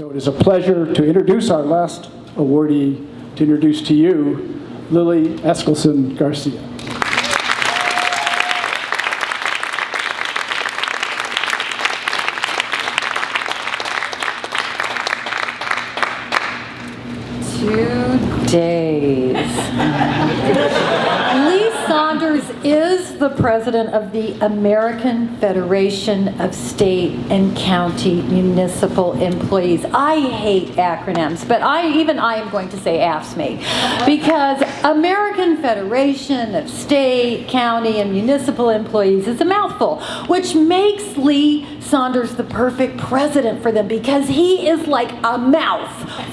So it is a pleasure to introduce our last awardee, to introduce to you Lily Eskelsen García. Lee Saunders is the president of the American Federation of State and County Municipal Employees. I hate acronyms, but I am going to say AFSCME, because American Federation of State, County, and Municipal Employees is a mouthful, which makes Lee Saunders the perfect president for them, because he is like a mouth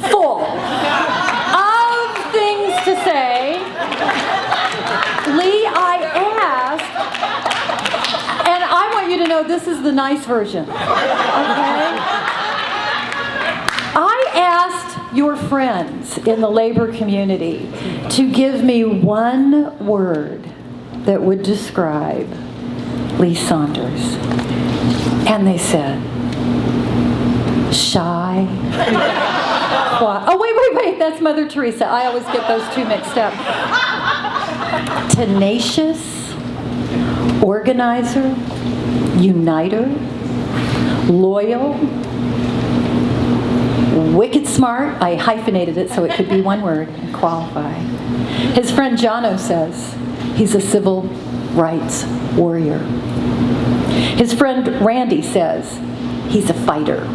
full of things to say. Lee, I asked, and I want you to know this is the nice version, okay? I asked your friends in the labor community to give me one word that would describe Lee Saunders. And they said, shy. Oh, wait, that's Mother Teresa. I always get those two mixed up. Tenacious, organizer, uniter, loyal, wicked smart. I hyphenated it so it could be one word and qualify. His friend Jono says he's a civil rights warrior. His friend Randy says he's a fighter.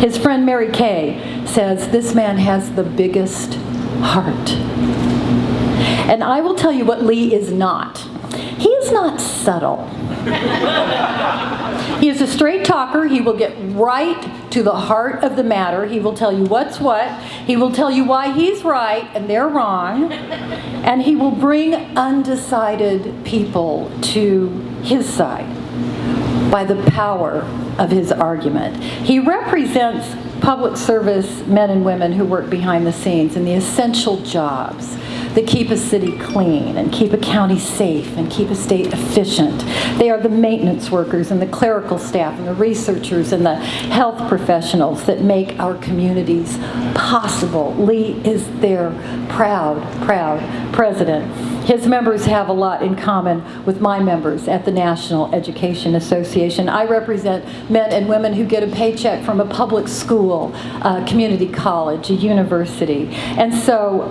His friend Mary Kay says this man has the biggest heart. And I will tell you what Lee is not. He is not subtle. He is a straight talker. He will get right to the heart of the matter. He will tell you what's what. He will tell you why he's right and they're wrong. And he will bring undecided people to his side by the power of his argument. He represents public service men and women who work behind the scenes in the essential jobs that keep a city clean and keep a county safe and keep a state efficient. They are the maintenance workers and the clerical staff and the researchers and the health professionals that make our communities possible. Lee is their proud president. His members have a lot in common with my members at the National Education Association. I represent men and women who get a paycheck from a public school, a community college, a university. And so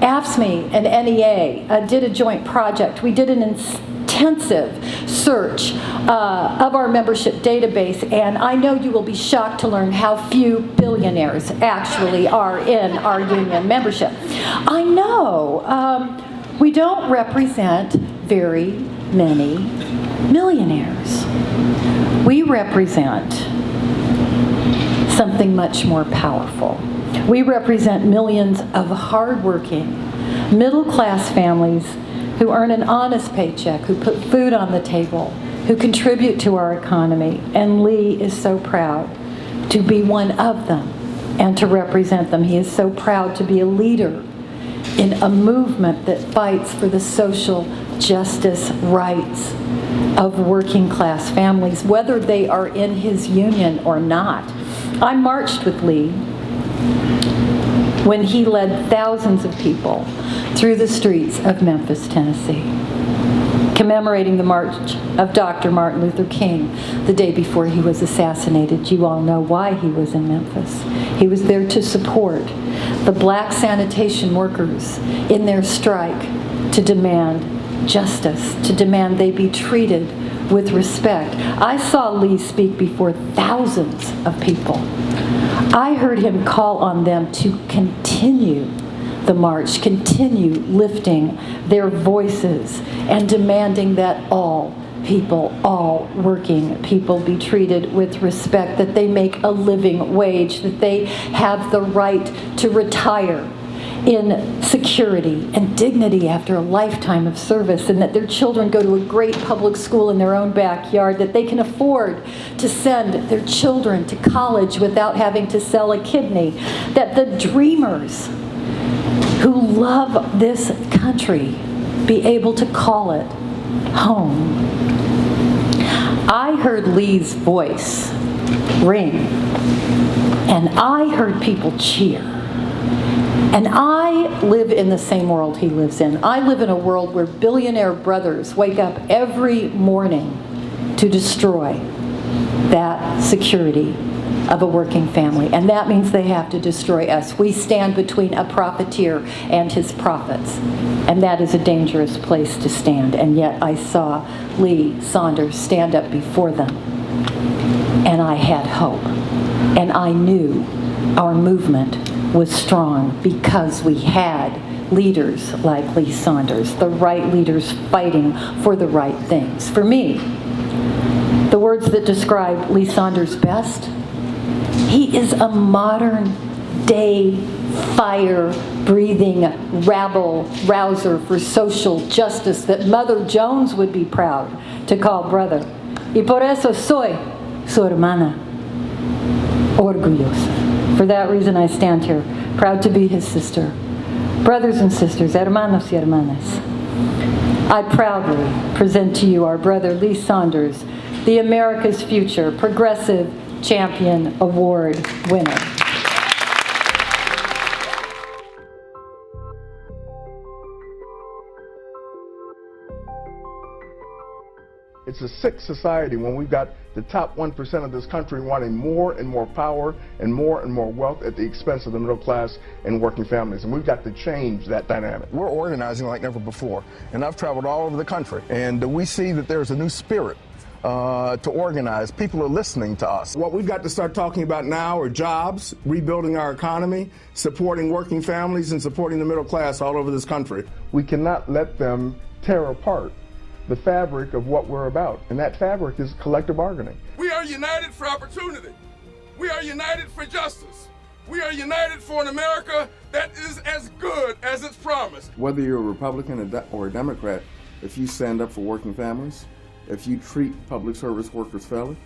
AFSCME and NEA did a joint project. We did an intensive search of our membership database, and I know you will be shocked to learn how few billionaires actually are in our union membership. I know we don't represent very many millionaires. We represent something much more powerful. We represent millions of hardworking, middle-class families who earn an honest paycheck, who put food on the table, who contribute to our economy. And Lee is so proud to be one of them and to represent them. He is so proud to be a leader in a movement that fights for the social justice rights of working class families, whether they are in his union or not. I marched with Lee when he led thousands of people through the streets of Memphis, Tennessee, commemorating the march of Dr. Martin Luther King the day before he was assassinated. You all know why he was in Memphis. He was there to support the black sanitation workers in their strike to demand justice, to demand they be treated with respect. I saw Lee speak before thousands of people. I heard him call on them to continue the march, continue lifting their voices and demanding that all people, all working people be treated with respect, that they make a living wage, that they have the right to retire in security and dignity after a lifetime of service, and that their children go to a great public school in their own backyard, that they can afford to send their children to college without having to sell a kidney, that the dreamers who love this country be able to call it home. I heard Lee's voice ring And I heard people cheer. And I live in the same world he lives in. I live in a world where billionaire brothers wake up every morning to destroy that security of a working family. And that means they have to destroy us. We stand between a profiteer and his profits. And that is a dangerous place to stand. And yet I saw Lee Saunders stand up before them. And I had hope. And I knew our movement was strong because we had leaders like Lee Saunders, the right leaders fighting for the right things. For me, the words that describe Lee Saunders best, he is a modern day fire-breathing rabble-rouser for social justice that Mother Jones would be proud to call brother. Y por eso soy su hermana, orgullosa. For that reason I stand here, proud to be his sister. Brothers and sisters, hermanos y hermanas, I proudly present to you our brother Lee Saunders, the America's Future Progressive Champion Award winner. It's a sick society when we've got the top 1% of this country wanting more and more power and more wealth at the expense of the middle class and working families. And we've got to change that dynamic. We're organizing like never before. And I've traveled all over the country. And we see that there's a new spirit to organize. People are listening to us. What we've got to start talking about now are jobs, rebuilding our economy, supporting working families, and supporting the middle class all over this country. We cannot let them tear apart the fabric of what we're about, and that fabric is collective bargaining. We are united for opportunity. We are united for justice. We are united for an America that is as good as its promise. Whether you're a Republican or a Democrat, if you stand up for working families, if you treat public service workers fairly,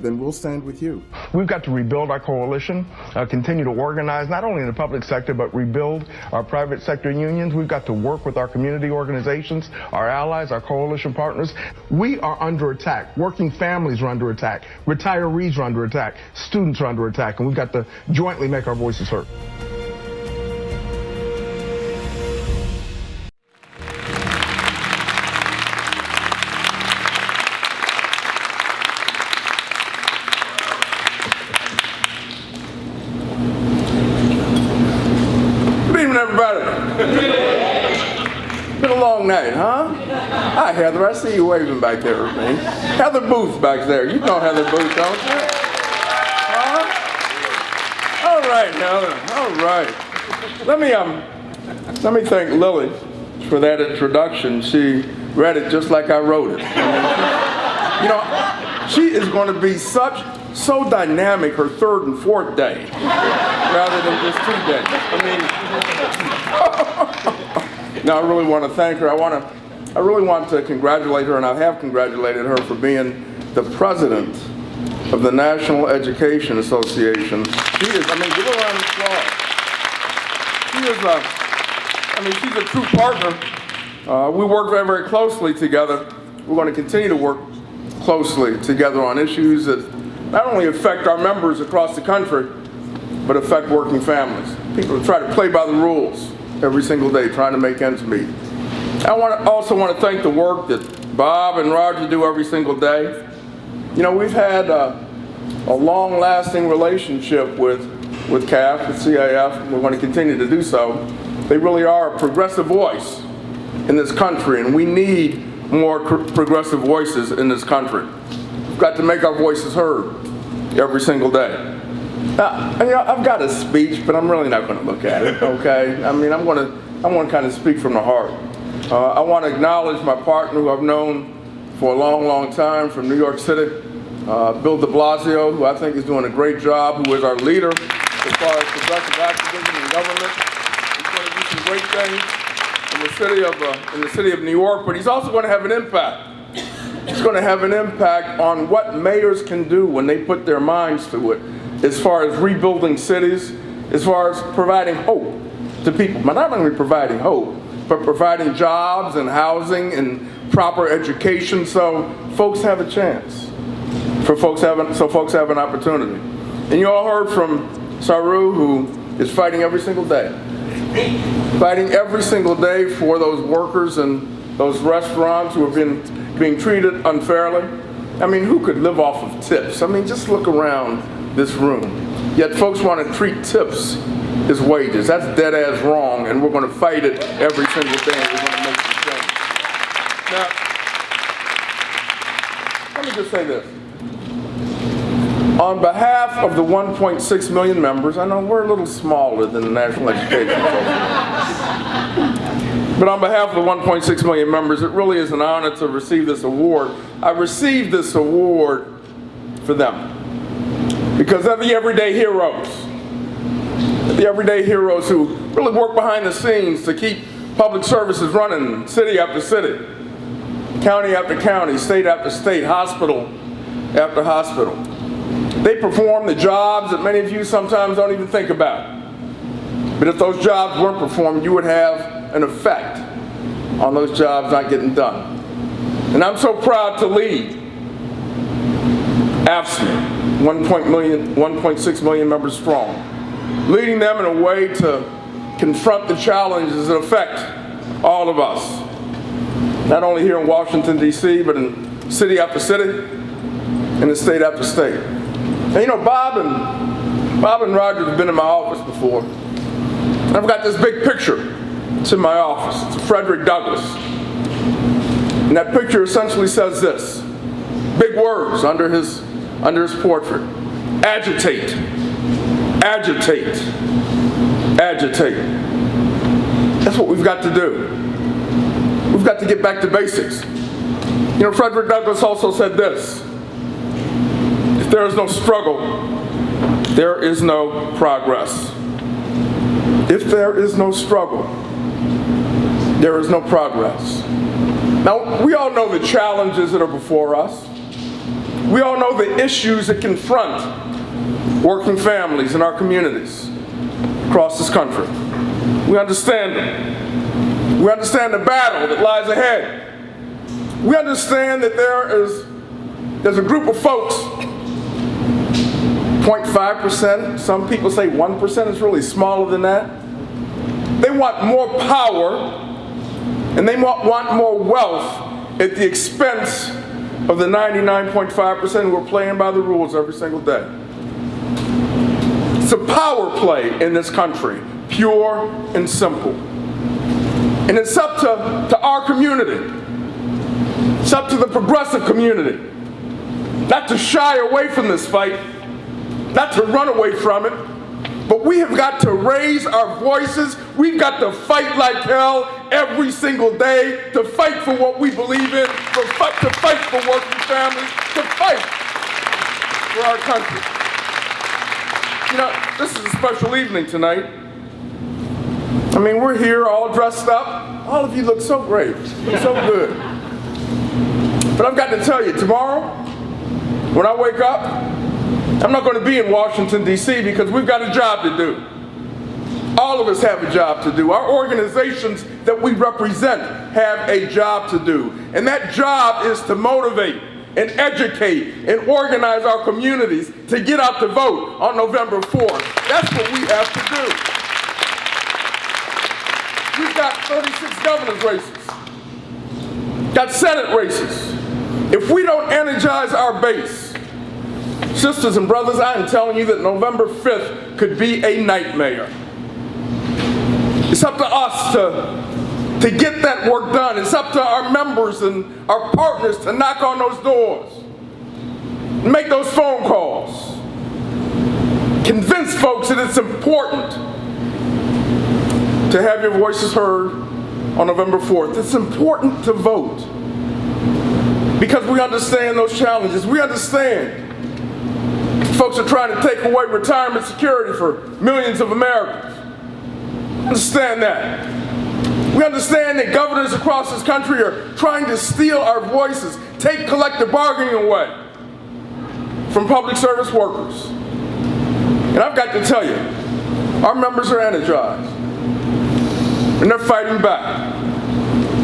then we'll stand with you. We've got to rebuild our coalition, continue to organize, not only in the public sector, but rebuild our private sector unions. We've got to work with our community organizations, our allies, our coalition partners. We are under attack. Working families are under attack. Retirees are under attack. Students are under attack. And we've got to jointly make our voices heard. Been a long night, huh? Hi, Heather. I see you waving back there at me. Heather Booth back there. You know Heather Booth, don't you? Huh? All right, Heather. All right. Let me thank Lily for that introduction. She read it just like I wrote it. You know, she is going to be so dynamic her third and fourth day, rather than just 2 days. No, I really want to thank her. I really want to congratulate her, and I have congratulated her for being the president of the National Education Association. She is, give her a round of applause. She's a true partner. We work very, very closely together. We're going to continue to work closely together on issues that not only affect our members across the country, but affect working families. People try to play by the rules every single day, trying to make ends meet. I also want to thank the work that Bob and Roger do every single day. You know, we've had a long-lasting relationship with CAF, with CAF, and we're going to continue to do so. They really are a progressive voice in this country, and we need more progressive voices in this country. We've got to make our voices heard every single day. I've got a speech, but I'm really not going to look at it, okay? I want to kind of speak from the heart. I want to acknowledge my partner who I've known for a long, long time from New York City, Bill de Blasio, who I think is doing a great job, who is our leader as far as progressive activism in government. He's going to do some great things in the city of New York, but he's also going to have an impact. He's going to have an impact on what mayors can do when they put their minds to it, as far as rebuilding cities, as far as providing hope to people. But not only providing hope, but providing jobs and housing and proper education so folks have a chance, so folks have an opportunity. And you all heard from Saru, who is fighting every single day. Fighting every single day for those workers in those restaurants who have been being treated unfairly. I mean, who could live off of tips? I mean, just look around this room. Yet folks want to treat tips as wages. That's dead ass wrong, and we're going to fight it every single day, and we're going to make this change. Now, let me just say this. On behalf of the 1.6 million members, I know we're a little smaller than the National Education Association, but on behalf of the 1.6 million members, it really is an honor to receive this award. I received this award for them because they're the everyday heroes. The everyday heroes who really work behind the scenes to keep public services running, city after city, county after county, state after state, hospital after hospital. They perform the jobs that many of you sometimes don't even think about. But if those jobs weren't performed, you would have an effect on those jobs not getting done. And I'm so proud to lead AFSCME, 1.6 million members strong, leading them in a way to confront the challenges that affect all of us, not only here in Washington, D.C., but in city after city and in state after state. And you know, Bob and Roger have been in my office before. And I've got this big picture. It's in my office. It's Frederick Douglass. And that picture essentially says this. Big words under his portrait. Agitate. Agitate. Agitate. That's what we've got to do. We've got to get back to basics. You know, Frederick Douglass also said this. If there is no struggle, there is no progress. If there is no struggle, there is no progress. Now, we all know the challenges that are before us. We all know the issues that confront working families in our communities across this country. We understand them. We understand the battle that lies ahead. We understand that there's a group of folks, 0.5%, some people say 1%, it's really smaller than that. They want more power and they want more wealth at the expense of the 99.5% who are playing by the rules every single day. It's a power play in this country, pure and simple. And it's up to our community. It's up to the progressive community not to shy away from this fight, not to run away from it, but we have got to raise our voices. We've got to fight like hell every single day, to fight for what we believe in, to fight for working families, to fight for our country. You know, this is a special evening tonight. I mean, we're here all dressed up. All of you look so great, so good. But I've got to tell you, tomorrow, when I wake up, I'm not going to be in Washington, D.C. because we've got a job to do. All of us have a job to do. Our organizations that we represent have a job to do. And that job is to motivate and educate and organize our communities to get out to vote on November 4th. That's what we have to do. We've got 36 governor's races, got Senate races. If we don't energize our base, sisters and brothers, I am telling you that November 5th could be a nightmare. It's up to us to get that work done. It's up to our members and our partners to knock on those doors, make those phone calls, convince folks that it's important to have your voices heard on November 4th. It's important to vote because we understand those challenges. We understand folks are trying to take away retirement security for millions of Americans. Understand that. We understand that governors across this country are trying to steal our voices, take collective bargaining away from public service workers. And I've got to tell you, our members are energized, and they're fighting back.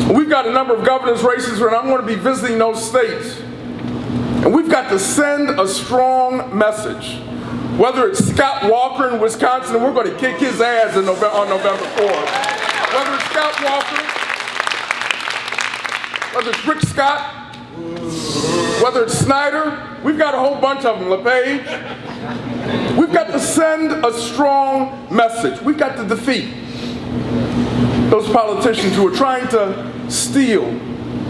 We've got a number of governor's races where I'm going to be visiting those states. And we've got to send a strong message Whether it's Scott Walker in Wisconsin, we're going to kick his ass on November 4th. Whether it's Scott Walker, whether it's Rick Scott, whether it's Snyder, we've got a whole bunch of them, LePage. We've got to send a strong message. We've got to defeat those politicians who are trying to steal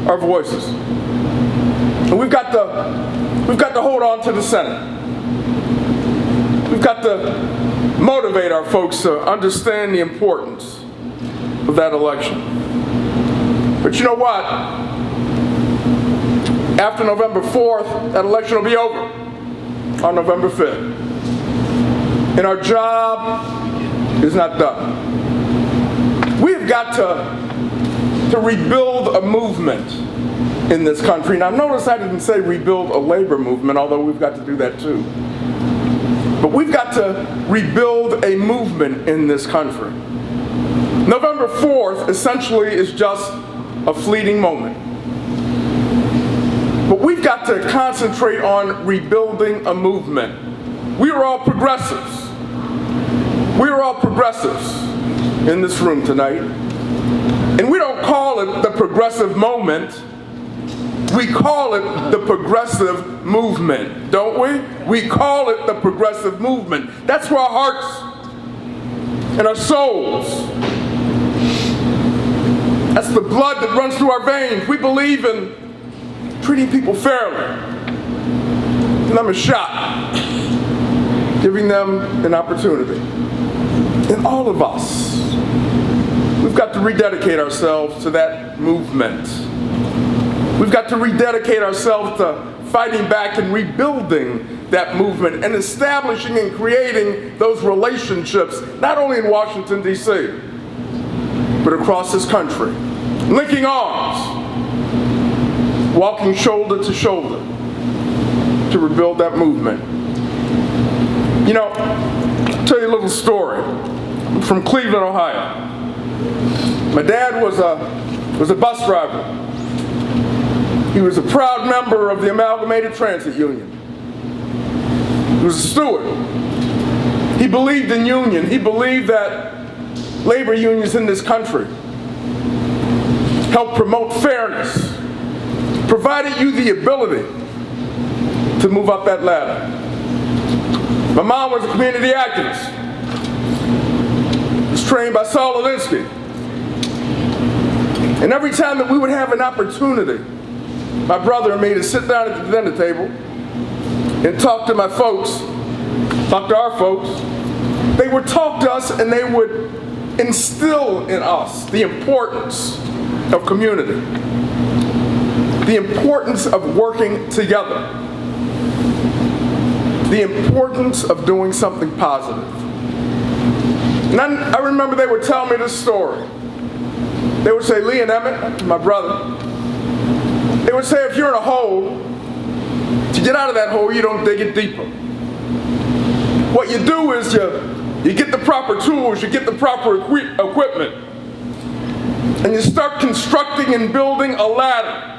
our voices. And we've got to hold on to the Senate. We've got to motivate our folks to understand the importance of that election. But you know what? After November 4th, that election will be over on November 5th. And our job is not done. We've got to rebuild a movement in this country. Now notice I didn't say rebuild a labor movement, although we've got to do that too. But we've got to rebuild a movement in this country. November 4th essentially is just a fleeting moment. But we've got to concentrate on rebuilding a movement. We are all progressives. We are all progressives in this room tonight. And we don't call it the progressive moment. We call it the progressive movement, don't we? We call it the progressive movement. That's where our hearts and our souls, that's the blood that runs through our veins. We believe in treating people fairly, giving them a shot, giving them an opportunity. And all of us, we've got to rededicate ourselves to that movement. We've got to rededicate ourselves to fighting back and rebuilding that movement and establishing and creating those relationships, not only in Washington, D.C., but across this country. Linking arms, walking shoulder to shoulder to rebuild that movement. You know, I'll tell you a little story. I'm from Cleveland, Ohio. My dad was a bus driver. He was a proud member of the Amalgamated Transit Union. He was a steward. He believed in union. He believed that labor unions in this country help promote fairness, provided you the ability to move up that ladder. My mom was a community activist. Was trained by Saul Alinsky. And every time that we would have an opportunity, my brother and me, to sit down at the dinner table and talk to my folks, talk to our folks, they would talk to us and they would instill in us the importance of community, the importance of working together, the importance of doing something positive. And I remember they would tell me this story. They would say, Lee and Emmett, my brother, they would say if you're in a hole, to get out of that hole, you don't dig it deeper. What you do is you get the proper tools, you get the proper equipment, and you start constructing and building a ladder.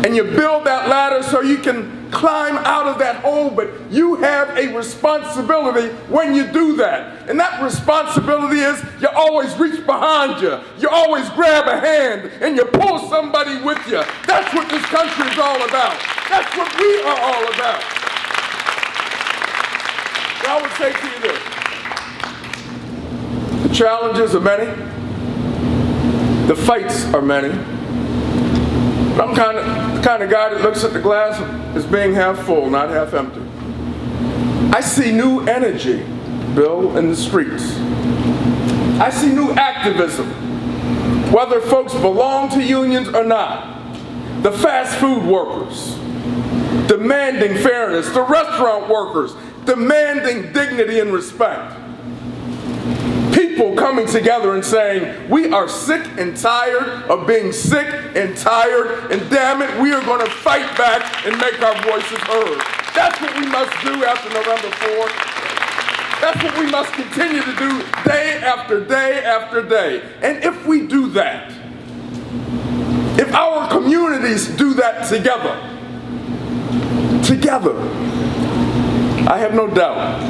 And you build that ladder so you can climb out of that hole, but you have a responsibility when you do that. And that responsibility is you always reach behind you. You always grab a hand and you pull somebody with you. That's what this country is all about. That's what we are all about. So I would say to you this. The challenges are many. The fights are many. I'm the kind of guy that looks at the glass as being half full, not half empty. I see new energy, Bill, in the streets. I see new activism, whether folks belong to unions or not. The fast food workers demanding fairness, the restaurant workers demanding dignity and respect. People coming together and saying, we are sick and tired of being sick and tired, and damn it, we are going to fight back and make our voices heard. That's what we must do after November 4th. That's what we must continue to do day after day after day. And if we do that, if our communities do that together, I have no doubt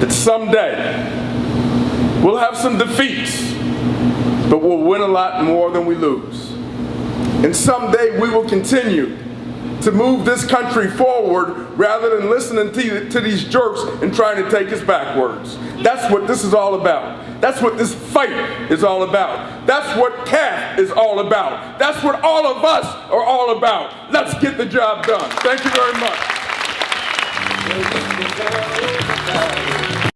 that someday we'll have some defeats, but we'll win a lot more than we lose. And someday we will continue to move this country forward rather than listening to these jerks and trying to take us backwards. That's what this is all about. That's what this fight is all about. That's what CAF is all about. That's what all of us are all about. Let's get the job done. Thank you very much.